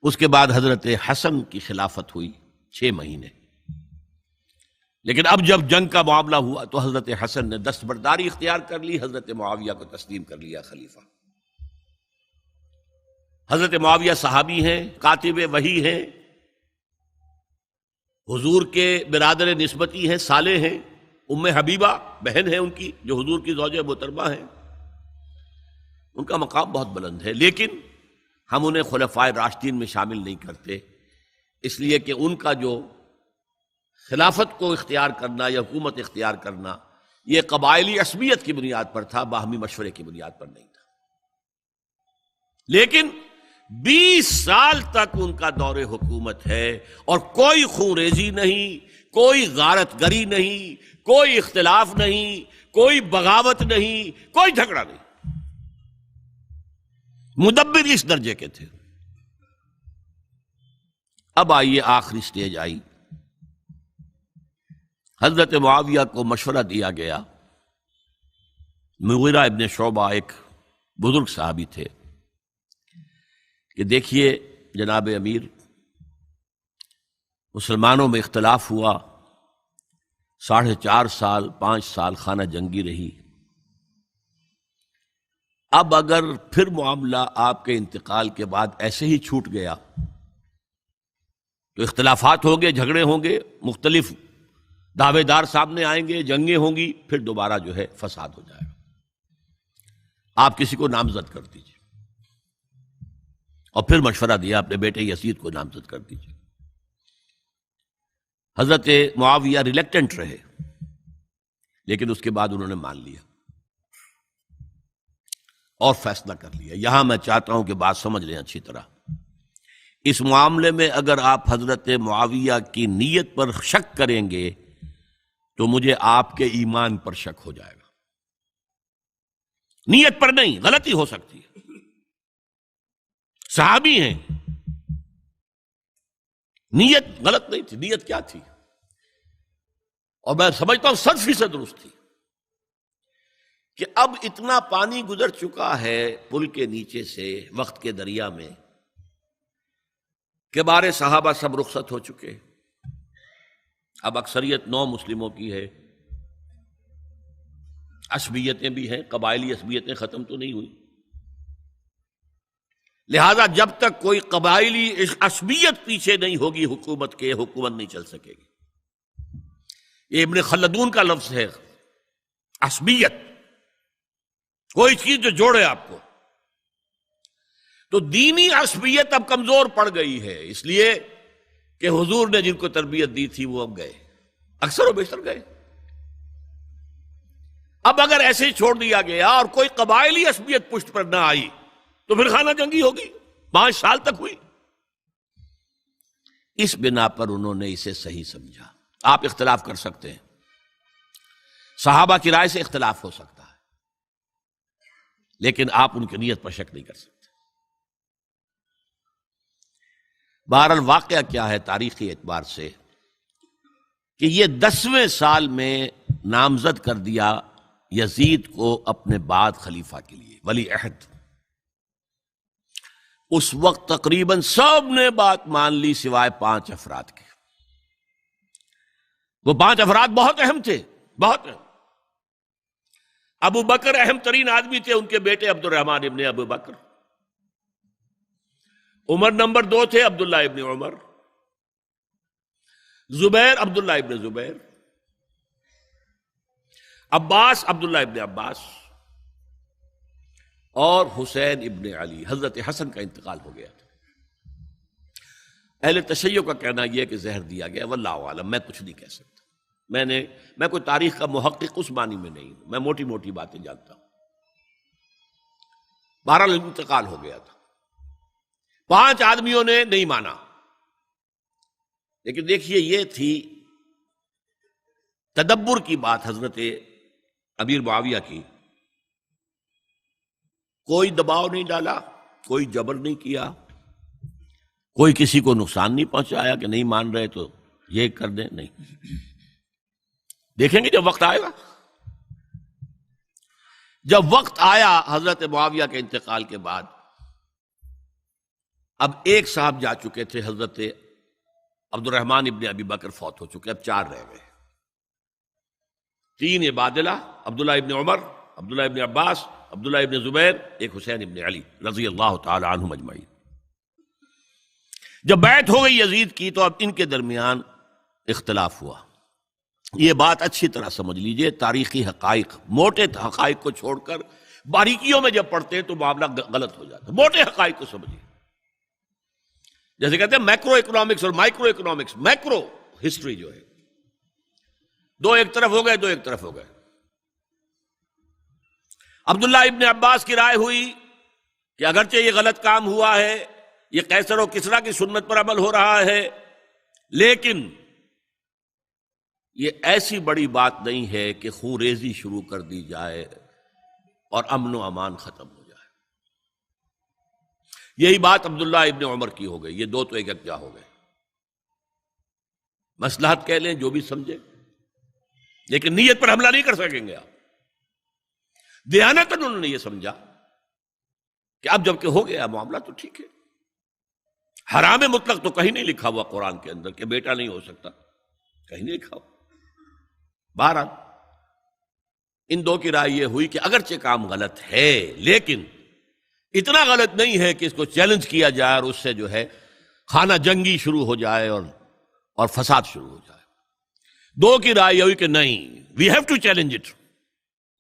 اس کے بعد حضرت حسن کی خلافت ہوئی 6 مہینے. لیکن اب جب جنگ کا معاملہ ہوا تو حضرت حسن نے دستبرداری اختیار کر لی، حضرت معاویہ کو تسلیم کر لیا خلیفہ. حضرت معاویہ صحابی ہیں، کاتب وحی ہیں، حضور کے برادر نسبتی ہیں، صالح ہیں. ام حبیبہ بہن ہے ان کی، جو حضور کی زوجہ محترمہ ہیں. ان کا مقام بہت بلند ہے، لیکن ہم انہیں خلفائے راشدین میں شامل نہیں کرتے، اس لیے کہ ان کا جو خلافت کو اختیار کرنا یا حکومت اختیار کرنا یہ قبائلی عصبیت کی بنیاد پر تھا، باہمی مشورے کی بنیاد پر نہیں تھا. لیکن 20 سال تک ان کا دور حکومت ہے اور کوئی خون ریزی نہیں، کوئی غارت گری نہیں، کوئی اختلاف نہیں، کوئی بغاوت نہیں، کوئی جھگڑا نہیں. مدبر اس درجے کے تھے. اب آئیے آخری سٹیج آئی. حضرت معاویہ کو مشورہ دیا گیا. مغیرہ ابن شعبہ ایک بزرگ صحابی تھے کہ دیکھیے جناب امیر، مسلمانوں میں اختلاف ہوا، 4.5 سال 5 سال خانہ جنگی رہی. اب اگر پھر معاملہ آپ کے انتقال کے بعد ایسے ہی چھوٹ گیا تو اختلافات ہوں گے، جھگڑے ہوں گے، مختلف دعوے دار سامنے آئیں گے، جنگیں ہوں گی، پھر دوبارہ جو ہے فساد ہو جائے گا. آپ کسی کو نامزد کر دیجیے. اور پھر مشورہ دیا اپنے بیٹے یزید کو نامزد کر دیجیے. حضرت معاویہ ریلیکٹنٹ رہے، لیکن اس کے بعد انہوں نے مان لیا اور فیصلہ کر لیا. یہاں میں چاہتا ہوں کہ بات سمجھ لیں اچھی طرح. اس معاملے میں اگر آپ حضرت معاویہ کی نیت پر شک کریں گے تو مجھے آپ کے ایمان پر شک ہو جائے گا. نیت پر نہیں، غلطی ہو سکتی ہے. صحابی ہیں، نیت غلط نہیں تھی. نیت کیا تھی؟ اور میں سمجھتا ہوں 100% درست تھی کہ اب اتنا پانی گزر چکا ہے پل کے نیچے سے وقت کے دریا میں کہ بارے صحابہ سب رخصت ہو چکے. اب اکثریت 9 مسلموں کی ہے، عصبیتیں بھی ہیں، قبائلی عصبیتیں ختم تو نہیں ہوئی. لہذا جب تک کوئی قبائلی عصبیت پیچھے نہیں ہوگی حکومت کے، حکومت نہیں چل سکے گی. یہ ابن خلدون کا لفظ ہے، عصبیت، کوئی چیز جو جوڑے آپ کو. تو دینی عصبیت اب کمزور پڑ گئی ہے، اس لیے کہ حضور نے جن کو تربیت دی تھی وہ اب گئے، اکثر و بیشتر گئے. اب اگر ایسے ہی چھوڑ دیا گیا اور کوئی قبائلی عصبیت پشت پر نہ آئی تو پھر خانہ جنگی ہوگی. 5 سال تک ہوئی. اس بنا پر انہوں نے اسے صحیح سمجھا. آپ اختلاف کر سکتے ہیں، صحابہ کی رائے سے اختلاف ہو سکتا ہے، لیکن آپ ان کی نیت پر شک نہیں کر سکتے. بہرحال واقعہ کیا ہے تاریخی اعتبار سے کہ یہ 10ویں سال میں نامزد کر دیا یزید کو اپنے بعد خلیفہ کے لیے، ولی عہد. اس وقت تقریباً سب نے بات مان لی سوائے 5 افراد کے. وہ 5 افراد بہت اہم تھے، بہت اہم. ابو بکر اہم ترین آدمی تھے، ان کے بیٹے عبد الرحمن ابن ابو بکر. عمر نمبر 2 تھے، عبداللہ ابن عمر. زبیر عبداللہ ابن زبیر. عباس عبداللہ ابن عباس. اور حسین ابن علی. حضرت حسن کا انتقال ہو گیا تھا. اہل تشیع کا کہنا یہ کہ زہر دیا گیا، واللہ عالم، میں کچھ نہیں کہہ سکتا. میں کوئی تاریخ کا محقق اس معنی میں نہیں ہوں، میں موٹی موٹی باتیں جانتا ہوں. بہرحال انتقال ہو گیا تھا. 5 آدمیوں نے نہیں مانا. لیکن دیکھیے یہ تھی تدبر کی بات حضرت امیر معاویہ کی. کوئی دباؤ نہیں ڈالا، کوئی جبر نہیں کیا، کوئی کسی کو نقصان نہیں پہنچایا کہ نہیں مان رہے تو یہ کر دیں. نہیں، دیکھیں گے جب وقت آئے گا. جب وقت آیا حضرت معاویہ کے انتقال کے بعد اب ایک صاحب جا چکے تھے، حضرت عبد الرحمن ابن ابی بکر فوت ہو چکے، اب 4 رہ گئے، 3 عبادلہ، عبداللہ ابن عمر، عبداللہ ابن عباس، عبداللہ ابن زبیر، ایک حسین ابن علی رضی اللہ تعالی عنہم اجمعین۔ جب بیعت ہو گئی یزید کی تو اب ان کے درمیان اختلاف ہوا۔ یہ بات اچھی طرح سمجھ لیجئے، تاریخی حقائق، موٹے حقائق کو چھوڑ کر باریکیوں میں جب پڑھتے ہیں تو معاملہ غلط ہو جاتا ہے۔ موٹے حقائق کو سمجھیے، جیسے کہتے ہیں میکرو اکنامکس اور مائکرو اکنامکس۔ میکرو ہسٹری جو ہے، 2 ایک طرف ہو گئے، 2 ایک طرف ہو گئے۔ عبداللہ ابن عباس کی رائے ہوئی کہ اگرچہ یہ غلط کام ہوا ہے، یہ قیصر و کسریٰ کی سنت پر عمل ہو رہا ہے، لیکن یہ ایسی بڑی بات نہیں ہے کہ خون ریزی شروع کر دی جائے اور امن و امان ختم ہو جائے۔ یہی بات عبداللہ ابن عمر کی ہو گئی، یہ 2 تو ایک یکجا ہو گئے۔ مصلحت کہہ لیں جو بھی سمجھے، لیکن نیت پر حملہ نہیں کر سکیں گے آپ۔ دیانتاً انہوں نے یہ سمجھا کہ اب جب کہ ہو گیا معاملہ تو ٹھیک ہے۔ حرام مطلق تو کہیں نہیں لکھا ہوا قرآن کے اندر کہ بیٹا نہیں ہو سکتا، کہیں نہیں لکھا ہوا۔ بہرحال ان 2 کی رائے یہ ہوئی کہ اگرچہ کام غلط ہے لیکن اتنا غلط نہیں ہے کہ اس کو چیلنج کیا جائے اور اس سے جو ہے خانہ جنگی شروع ہو جائے اور فساد شروع ہو جائے۔ 2 کی رائے یہ ہوئی کہ نہیں، we have to challenge it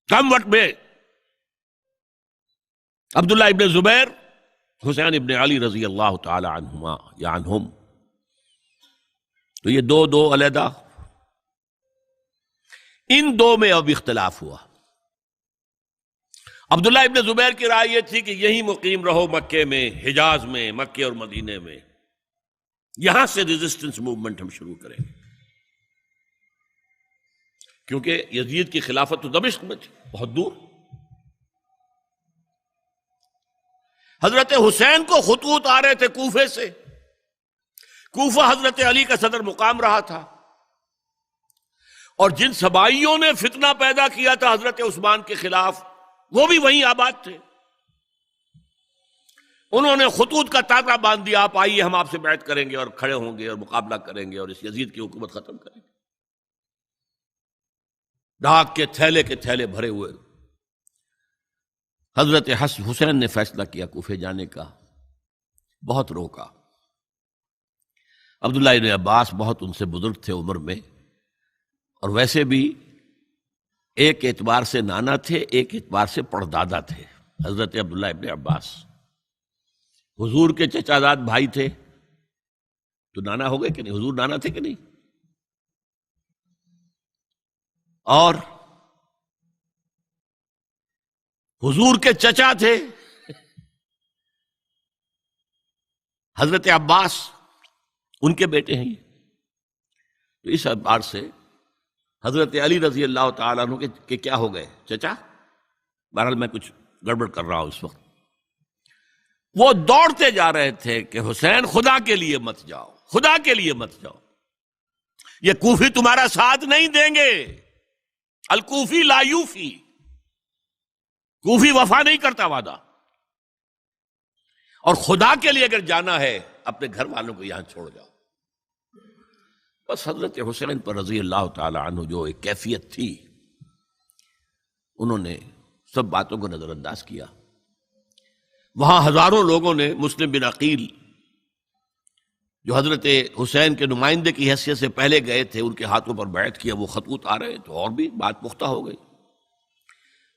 come what may. Abdullah ابن زبیر، حسین ابن علی رضی اللہ تعالی عنہما یا عنہم، تو یہ 2 علیحدہ۔ ان 2 میں اب اختلاف ہوا۔ عبداللہ ابن زبیر کی رائے یہ تھی کہ یہیں مقیم رہو مکے میں، حجاز میں، مکے اور مدینے میں، یہاں سے ریزسٹنس موومنٹ ہم شروع کریں گے، کیونکہ یزید کی خلافت تو دمشق میں تھی، بہت دور۔ حضرت حسین کو خطوط آ رہے تھے کوفے سے، کوفہ حضرت علی کا صدر مقام رہا تھا، اور جن سبائیوں نے فتنہ پیدا کیا تھا حضرت عثمان کے خلاف وہ بھی وہیں آباد تھے۔ انہوں نے خطوط کا تانتا باندھ دیا، آپ آئیے ہم آپ سے بیعت کریں گے اور کھڑے ہوں گے اور مقابلہ کریں گے اور اس یزید کی حکومت ختم کریں گے۔ ڈاک کے تھیلے بھرے ہوئے۔ حضرت حسین نے فیصلہ کیا کوفے جانے کا، بہت روکا۔ عبداللہ ابن عباس بہت ان سے بزرگ تھے عمر میں، اور ویسے بھی ایک اعتبار سے نانا تھے، ایک اعتبار سے پڑدادا تھے حضرت عبداللہ ابن عباس۔ حضور کے چچا زاد بھائی تھے تو نانا ہو گئے کہ نہیں؟ حضور نانا تھے کہ نہیں؟ اور حضور کے چچا تھے حضرت عباس، ان کے بیٹے ہیں یہ۔ تو اس اعتبار سے حضرت علی رضی اللہ تعالیٰ عنہ کے کیا ہو گئے؟ چچا۔ بہرحال میں کچھ گڑبڑ کر رہا ہوں اس وقت۔ وہ دوڑتے جا رہے تھے کہ حسین خدا کے لیے مت جاؤ، خدا کے لیے مت جاؤ، یہ کوفی تمہارا ساتھ نہیں دیں گے، الکوفی لا یوفی، کوفی وفا نہیں کرتا وعدہ، اور خدا کے لیے اگر جانا ہے اپنے گھر والوں کو یہاں چھوڑ جاؤ۔ بس حضرت حسین پر رضی اللہ تعالی عنہ جو ایک کیفیت تھی، انہوں نے سب باتوں کو نظر انداز کیا۔ وہاں ہزاروں لوگوں نے مسلم بن عقیل جو حضرت حسین کے نمائندے کی حیثیت سے پہلے گئے تھے، ان کے ہاتھوں پر بیعت کیا، وہ خطوط آ رہے تو اور بھی بات پختہ ہو گئی۔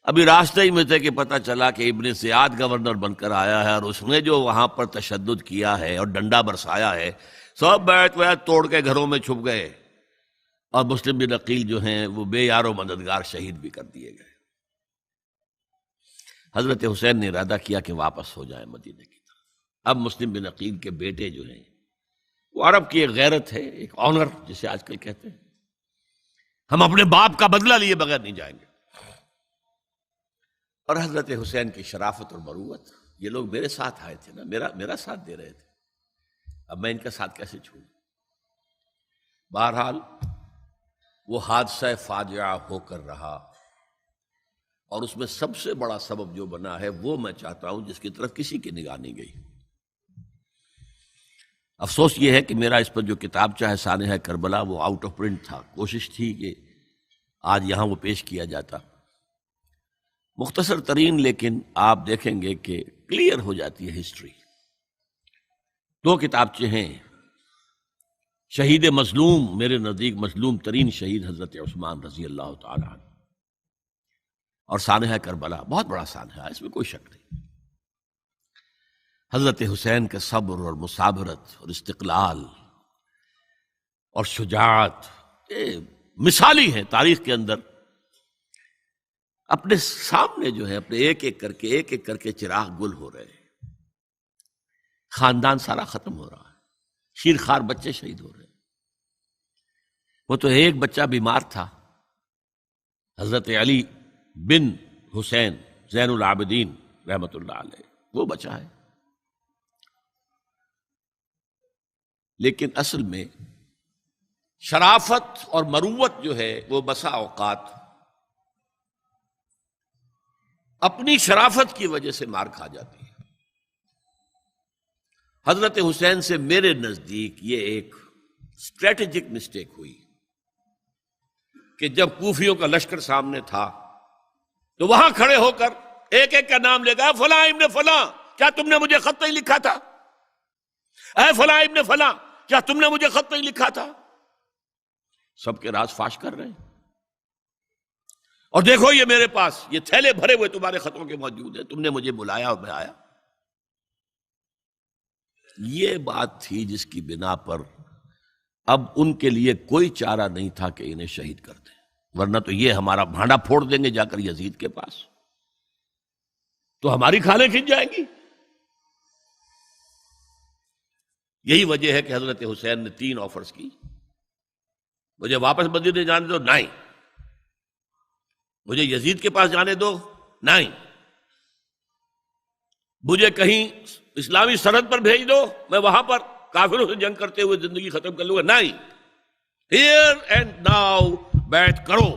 ابھی راستے ہی میں تھے کہ پتہ چلا کہ ابن زیاد گورنر بن کر آیا ہے، اور اس نے جو وہاں پر تشدد کیا ہے اور ڈنڈا برسایا ہے، سب بیعت توڑ کے گھروں میں چھپ گئے، اور مسلم بن عقیل جو ہیں وہ بے یار و مددگار شہید بھی کر دیے گئے۔ حضرت حسین نے ارادہ کیا کہ واپس ہو جائے مدینے کی طرف۔ اب مسلم بن عقیل کے بیٹے جو ہیں، وہ عرب کی ایک غیرت ہے، ایک آنر جسے آج کل کہتے ہیں، ہم اپنے باپ کا بدلہ لیے بغیر نہیں جائیں گے۔ اور حضرت حسین کی شرافت اور مروت، یہ لوگ میرے ساتھ آئے تھے نا، میرا ساتھ دے رہے تھے، اب میں ان کا ساتھ کیسے چھوڑوں؟ بہرحال وہ حادثہ فاجعہ ہو کر رہا، اور اس میں سب سے بڑا سبب جو بنا ہے وہ میں چاہتا ہوں جس کی طرف کسی کی نگاہ نہیں گئی۔ افسوس یہ ہے کہ میرا اس پر جو کتابچہ ہے سانحہ کربلا وہ آؤٹ آف پرنٹ تھا، کوشش تھی کہ آج یہاں وہ پیش کیا جاتا، مختصر ترین، لیکن آپ دیکھیں گے کہ کلیئر ہو جاتی ہے ہسٹری۔ دو کتابچے ہیں، شہید مظلوم، میرے نزدیک مظلوم ترین شہید حضرت عثمان رضی اللہ تعالی عنہ، اور سانحہ کربلا، بہت بڑا سانحہ ہے، اس میں کوئی شک نہیں۔ حضرت حسین کے صبر اور مثابرت اور استقلال اور شجاعت یہ مثالی ہیں تاریخ کے اندر۔ اپنے سامنے جو ہے اپنے ایک ایک کر کے چراغ گل ہو رہے ہیں، خاندان سارا ختم ہو رہا ہے، شیرخوار بچے شہید ہو رہے ہیں۔ وہ تو ایک بچہ بیمار تھا، حضرت علی بن حسین زین العابدین رحمت اللہ علیہ، وہ بچا ہے۔ لیکن اصل میں شرافت اور مروت جو ہے وہ بسا اوقات اپنی شرافت کی وجہ سے مار کھا جاتی ہے۔ حضرت حسین سے میرے نزدیک یہ ایک اسٹریٹجک مسٹیک ہوئی کہ جب کوفیوں کا لشکر سامنے تھا تو وہاں کھڑے ہو کر ایک ایک کا نام لے گا، فلاں ابن فلاں کیا تم نے مجھے خط نہیں لکھا تھا؟ اے فلاں ابن فلاں کیا تم نے مجھے خط نہیں لکھا تھا؟ سب کے راز فاش کر رہے ہیں، اور دیکھو یہ میرے پاس یہ تھیلے بھرے ہوئے تمہارے خطوں کے موجود ہیں، تم نے مجھے بلایا اور میں آیا۔ یہ بات تھی جس کی بنا پر اب ان کے لیے کوئی چارہ نہیں تھا کہ انہیں شہید کر دیں، ورنہ تو یہ ہمارا بھانڈا پھوڑ دیں گے جا کر یزید کے پاس، تو ہماری کھالیں کھنچ جائیں گی۔ یہی وجہ ہے کہ حضرت حسین نے 3 آفرز کی، مجھے واپس مدینے جانے دو، نہیں، مجھے یزید کے پاس جانے دو، نہیں، مجھے کہیں اسلامی سرحد پر بھیج دو، میں وہاں پر کافروں سے جنگ کرتے ہوئے زندگی ختم کر لوں گا، نہیں، ہیئر اینڈ ناؤ بیٹھ کرو۔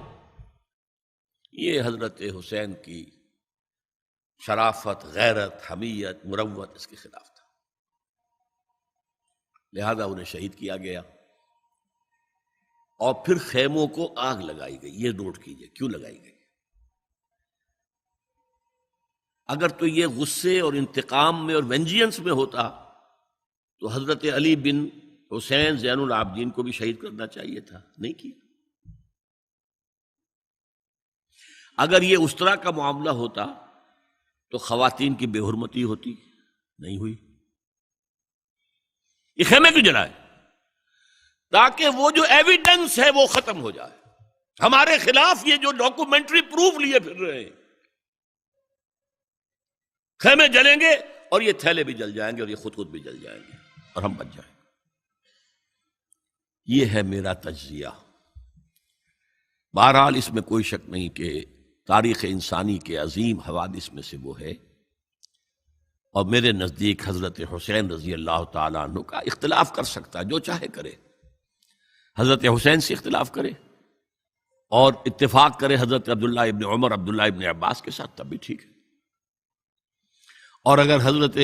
یہ حضرت حسین کی شرافت، غیرت، حمیت، مروت اس کے خلاف تھا، لہذا انہیں شہید کیا گیا۔ اور پھر خیموں کو آگ لگائی گئی، یہ نوٹ کیجئے کیوں لگائی گئی۔ اگر تو یہ غصے اور انتقام میں اور وینجینس میں ہوتا تو حضرت علی بن حسین زین العابدین کو بھی شہید کرنا چاہیے تھا، نہیں کیا۔ اگر یہ اس طرح کا معاملہ ہوتا تو خواتین کی بے حرمتی ہوتی، نہیں ہوئی۔ یہ خیمے کیوں جلائے؟ تاکہ وہ جو ایویڈنس ہے وہ ختم ہو جائے، ہمارے خلاف یہ جو ڈاکومنٹری پروف لیے پھر رہے ہیں، خیمے جلیں گے اور یہ تھیلے بھی جل جائیں گے اور یہ خود بھی جل جائیں گے اور ہم بچ جائیں گے۔ یہ ہے میرا تجزیہ۔ بہرحال اس میں کوئی شک نہیں کہ تاریخ انسانی کے عظیم حوادث میں سے وہ ہے، اور میرے نزدیک حضرت حسین رضی اللہ تعالیٰ عنہ کا اختلاف کر سکتا ہے، جو چاہے کرے، حضرت حسین سے اختلاف کرے اور اتفاق کرے حضرت عبداللہ ابن عمر، عبداللہ ابن عباس کے ساتھ، تب بھی ٹھیک ہے، اور اگر حضرت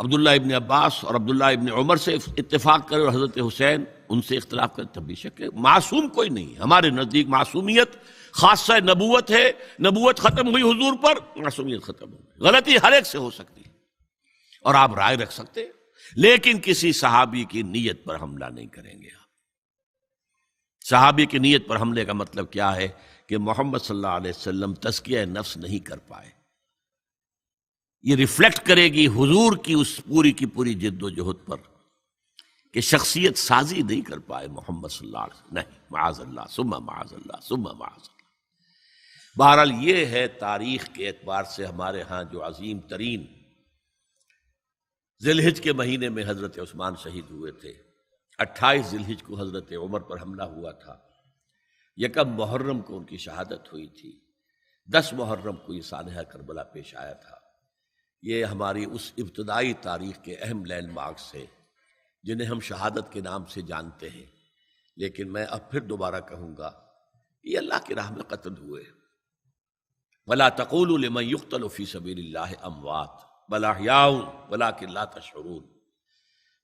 عبداللہ ابن عباس اور عبداللہ ابن عمر سے اتفاق کرے اور حضرت حسین ان سے اختلاف کرے، تب بھی شک ہے۔ معصوم کوئی نہیں، ہمارے نزدیک معصومیت خاصہ نبوت ہے، نبوت ختم ہوئی حضور پر، معصومیت ختم ہوئی، غلطی ہر ایک سے ہو سکتی ہے اور آپ رائے رکھ سکتے ہیں، لیکن کسی صحابی کی نیت پر حملہ نہیں کریں گے آپ۔ صحابی کی نیت پر حملے کا مطلب کیا ہے کہ محمد صلی اللہ علیہ وسلم تزکیہ نفس نہیں کر پائے، یہ ریفلیکٹ کرے گی حضور کی اس پوری کی پوری جد و جہد پر کہ شخصیت سازی نہیں کر پائے محمد صلی اللہ علیہ وسلم، نہیں، معاذ اللہ ثم معاذ اللہ ثم معاذ اللہ۔ بہرحال یہ ہے تاریخ کے اعتبار سے ہمارے ہاں جو عظیم ترین ذی الحج کے مہینے میں حضرت عثمان شہید ہوئے تھے، 28 ذی الحج کو حضرت عمر پر حملہ ہوا تھا، 1 محرم کو ان کی شہادت ہوئی تھی، 10 محرم کو یہ سانحہ کربلا پیش آیا تھا۔ یہ ہماری اس ابتدائی تاریخ کے اہم لینڈ مارکس ہیں جنہیں ہم شہادت کے نام سے جانتے ہیں، لیکن میں اب پھر دوبارہ کہوں گا یہ اللہ کی راہ میں قتل ہوئے۔ وَلَا تَقُولُوا لِمَنْ يُقْتَلُ فِي سَبِيلِ اللَّهِ أَمْوَاتٌ بَلْ أَحْيَاءٌ وَلَٰكِنْ لَا تَشْعُرُونَ۔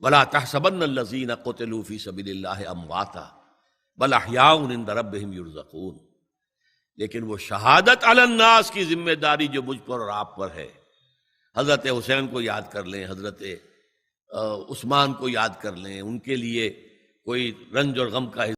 ولا تحسبن الذین قتلوا فی سبیل اللہ امواتا بل احیاء عند ربہم یرزقون، لیکن وہ شہادت علی الناس کی ذمہ داری جو مجھ پر اور آپ پر ہے، حضرت حسین کو یاد کر لیں، حضرت عثمان کو یاد کر لیں، ان کے لیے کوئی رنج اور غم کا